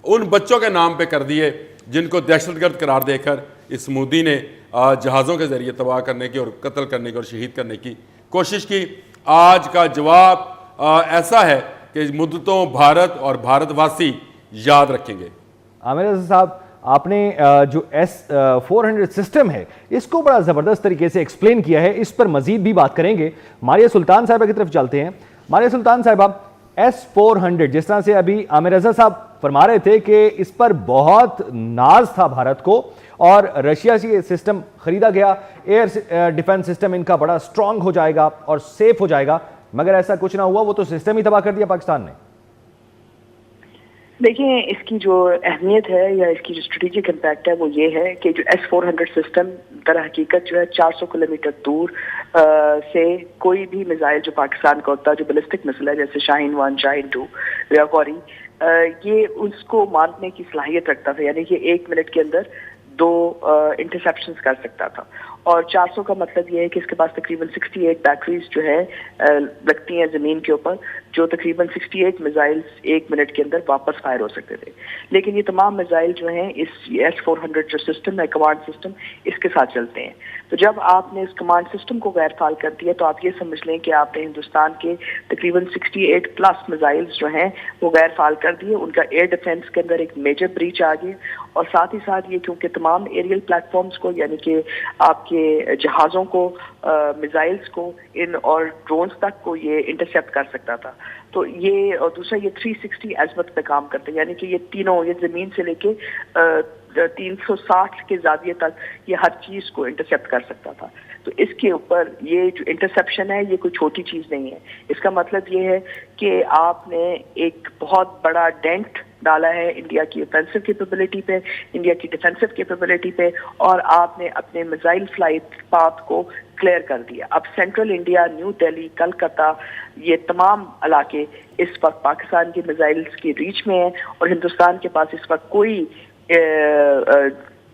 ان بچوں کے نام پہ کر دیے جن کو دہشت گرد قرار دے کر اس مودی نے جہازوں کے ذریعے تباہ کرنے کی اور قتل کرنے کی اور شہید کرنے کی کوشش کی. آج کا جواب ایسا ہے کہ مدتوں بھارت اور بھارت واسی یاد رکھیں گے. عامر رضا صاحب، آپ نے جو S-400 سسٹم ہے اس کو بڑا زبردست طریقے سے ایکسپلین کیا ہے. اس پر مزید بھی بات کریں گے. ماریہ سلطان صاحبہ کی طرف چلتے ہیں. ماریہ سلطان صاحبہ، S-400 جس طرح سے ابھی عامر رضا صاحب فرما رہے تھے کہ اس پر بہت ناز تھا بھارت کو اور رشیا سے یہ سسٹم خریدا گیا، ایئر ڈیفنس سسٹم ان کا بڑا اسٹرانگ ہو جائے گا اور سیف ہو جائے گا، مگر ایسا کچھ نہ ہوا. وہ تو سسٹم ہی تباہ کر دیا پاکستان نے. دیکھیں، اس کی جو اہمیت ہے یا اس کی جو اسٹریٹجک امپیکٹ ہے وہ یہ ہے کہ جو S-400 سسٹم در حقیقت جو ہے 400 کلومیٹر دور سے کوئی بھی میزائل جو پاکستان کا ہوتا ہے، جو بیلسٹک مسئلہ ہے جیسے شاہین 1 شاہین 2 یا غوری، یہ اس کو ماننے کی صلاحیت رکھتا تھا. یعنی کہ 1 منٹ کے اندر 2 انٹرسیپشنز کر سکتا تھا. اور 400 کا مطلب یہ ہے کہ اس کے پاس تقریباً 68 بیٹریز جو ہے لگتی ہیں زمین کے اوپر، جو تقریباً 68 میزائلز 1 منٹ کے اندر واپس فائر ہو سکتے تھے. لیکن یہ تمام میزائل جو ہیں اس S-400 جو سسٹم ہے، کمانڈ سسٹم، اس کے ساتھ چلتے ہیں. تو جب آپ نے اس کمانڈ سسٹم کو غیر فعال کر دیا تو آپ یہ سمجھ لیں کہ آپ نے ہندوستان کے تقریباً 68 پلس میزائلز جو ہیں وہ غیر فعال کر دیے. ان کا ایئر ڈیفنس کے اندر ایک میجر بریچ آ گئی. اور ساتھ ہی ساتھ یہ کیونکہ تمام ایریل پلیٹ فارمز کو، یعنی کہ آپ کے جہازوں کو، میزائلز کو اور ڈرونز تک کو یہ انٹرسیپٹ کر سکتا تھا. تو یہ، اور دوسرا یہ 360 عظمت پہ کام کرتے ہیں، یعنی کہ یہ تینوں، یہ زمین سے لے کے 360 کے زاویے تک یہ ہر چیز کو انٹرسیپٹ کر سکتا تھا. تو اس کے اوپر یہ جو انٹرسیپشن ہے یہ کوئی چھوٹی چیز نہیں ہے. اس کا مطلب یہ ہے کہ آپ نے ایک بہت بڑا ڈینٹ ڈالا ہے انڈیا کی اوفینسو کیپیبلٹی پہ، انڈیا کی ڈیفینسو کیپیبلٹی پہ، اور آپ نے اپنے میزائل فلائٹ پاتھ کو کلیئر کر دیا. اب سینٹرل انڈیا، نیو دہلی، کلکتہ، یہ تمام علاقے اس وقت پاکستان کے میزائلز کی ریچ میں ہیں اور ہندوستان کے پاس اس وقت کوئی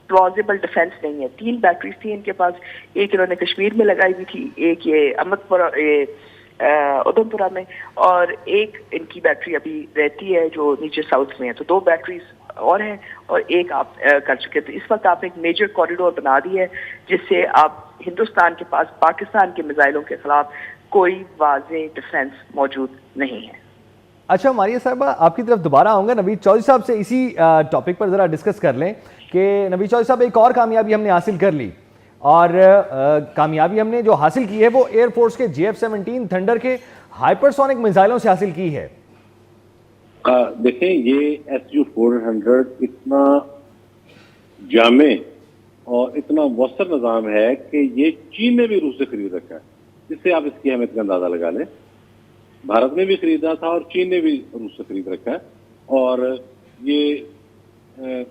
پلازیبل ڈیفینس نہیں ہے. 3 بیٹریز تھی ان کے پاس، ایک انہوں نے کشمیر میں لگائی ہوئی تھی، ایک یہ امرتپورہ ادھمپورہ میں، اور ایک ان کی بیٹری ابھی رہتی ہے جو نیچے ساؤتھ میں ہے. تو 2 بیٹریز اور ہیں اور ایک آپ کر چکے. تو اس وقت آپ ایک میجر کوریڈور بنا دی ہے جس سے آپ ہندوستان کے پاس پاکستان کے میزائلوں کے خلاف کوئی واضح ڈیفینس موجود نہیں ہے. اچھا ماریہ صاحبہ، آپ کی طرف دوبارہ آؤں گا. نوید چودھری صاحب سے اسی ٹاپک پر ذرا ڈسکس کر لیں کہ نوید چودھری صاحب، ایک اور کامیابی ہم نے حاصل کر لی، اور کامیابی ہم نے جو حاصل کی ہے وہ ایئر فورس کے JF-17 تھنڈر کے ہائپرسونک میزائلوں سے حاصل کی ہے. دیکھیں، یہ SU-400 اتنا جامع اور اتنا مؤثر نظام ہے کہ یہ چین نے بھی روس سے خرید رکھا ہے. جس سے آپ اس کی اہمیت کا اندازہ لگا لیں. بھارت نے بھی خریدا تھا اور چین نے بھی روس سے خرید رکھا ہے. اور یہ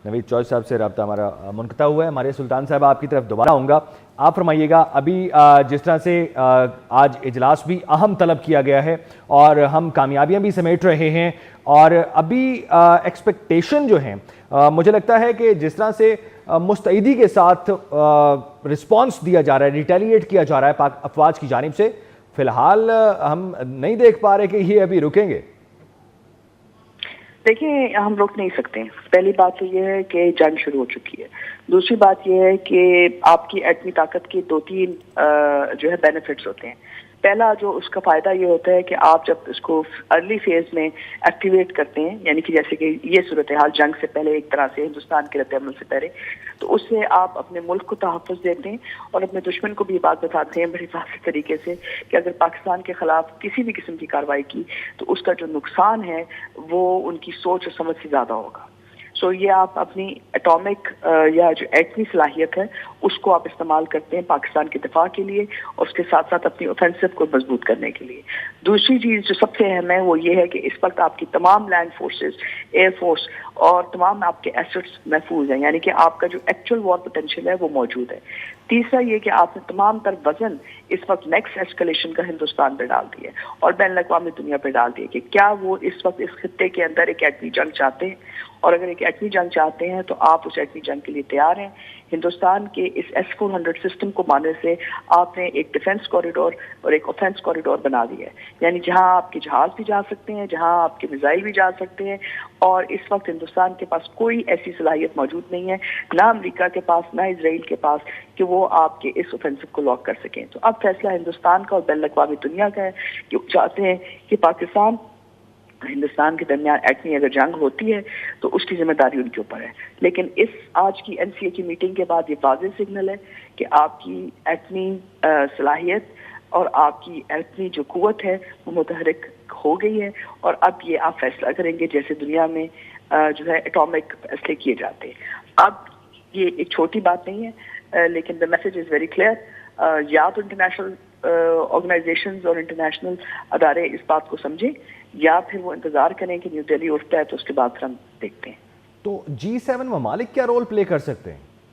نوید چودھری صاحب سے رابطہ ہمارا منقطع ہوا ہے. ماریہ سلطان صاحب، آپ کی طرف دوبارہ آؤں گا. آپ فرمائیے گا، ابھی جس طرح سے آج اجلاس بھی اہم طلب کیا گیا ہے اور ہم کامیابیاں بھی سمیٹ رہے ہیں، اور ابھی ایکسپیکٹیشن جو ہیں، مجھے لگتا ہے کہ جس طرح سے مستعدی کے ساتھ رسپانس دیا جا رہا ہے، ریٹیلیٹ کیا جا رہا ہے پاک افواج کی جانب سے، فی الحال ہم نہیں دیکھ پا رہے کہ یہ ابھی رکیں گے. دیکھیں، ہم روک نہیں سکتے. پہلی بات تو یہ ہے کہ جنگ شروع ہو چکی ہے. دوسری بات یہ ہے کہ آپ کی ایٹمی طاقت کے 2-3 جو ہے بینیفٹس ہوتے ہیں. پہلا جو اس کا فائدہ یہ ہوتا ہے کہ آپ جب اس کو ارلی فیز میں ایکٹیویٹ کرتے ہیں، یعنی کہ جیسے کہ یہ صورتحال جنگ سے پہلے ایک طرح سے ہندوستان کے رد عمل سے پہلے، تو اس سے آپ اپنے ملک کو تحفظ دیتے ہیں اور اپنے دشمن کو بھی یہ بات بتاتے ہیں بڑی واضح طریقے سے کہ اگر پاکستان کے خلاف کسی بھی قسم کی کارروائی کی تو اس کا جو نقصان ہے وہ ان کی سوچ اور سمجھ سے زیادہ ہوگا. سو یہ آپ اپنی ایٹامک یا جو ایٹمی صلاحیت ہے اس کو آپ استعمال کرتے ہیں پاکستان کے دفاع کے لیے اور اس کے ساتھ ساتھ اپنی اوفینسو کو مضبوط کرنے کے لیے. دوسری چیز جو سب سے اہم ہے وہ یہ ہے کہ اس وقت آپ کی تمام لینڈ فورسز، ایئر فورس اور تمام آپ کے ایسٹس محفوظ ہیں، یعنی کہ آپ کا جو ایکچوئل وار پوٹینشیل ہے وہ موجود ہے. تیسرا یہ کہ آپ نے تمام تر وزن اس وقت نیکسٹ ایسکلیشن کا ہندوستان پہ ڈال دیا اور بین الاقوامی دنیا پہ ڈال دیا کہ کیا وہ اس وقت اس خطے کے اندر ایک ایٹمی جنگ چاہتے ہیں، اور اگر ایک ایٹمی جنگ چاہتے ہیں تو آپ اس ایٹمی جنگ کے لیے تیار ہیں. ہندوستان کے اس S-400 سسٹم کو ماننے سے آپ نے ایک ڈیفنس کوریڈور اور ایک اوفینس کوریڈور بنا دیا ہے، یعنی جہاں آپ کے جہاز بھی جا سکتے ہیں، جہاں آپ کے میزائل بھی جا سکتے ہیں، اور اس وقت ہندوستان کے پاس کوئی ایسی صلاحیت موجود نہیں ہے، نہ امریکہ کے پاس، نہ اسرائیل کے پاس، کہ وہ آپ کے اس اوفینسو کو لاک کر سکیں۔ تو اب فیصلہ ہندوستان کا اور بین الاقوامی دنیا کا ہے کہ وہ چاہتے ہیں کہ پاکستان ہندوستان کے درمیان ایٹمی اگر جنگ ہوتی ہے تو اس کی ذمہ داری ان کے اوپر ہے، لیکن اس آج کی NCA کی میٹنگ کے بعد یہ واضح سگنل ہے کہ آپ کی ایٹمی صلاحیت اور آپ کی ایٹمی جو قوت ہے وہ متحرک ہو گئی ہے، اور اب یہ آپ فیصلہ کریں گے جیسے دنیا میں جو ہے اٹامک فیصلے کیے جاتے ہیں۔ اب یہ ایک چھوٹی بات نہیں ہے، لیکن the message is very clear۔ یا تو انٹرنیشنل آرگنائزیشنز اور انٹرنیشنل ادارے اس بات کو سمجھیں، یا پھر وہ انتظار کریں کہ نیو دہلی اٹھتا ہے تو اس کے بعد پھر ہم دیکھتے ہیں۔ تو G7 ممالک کیا رول پلے کر سکتے ہیں؟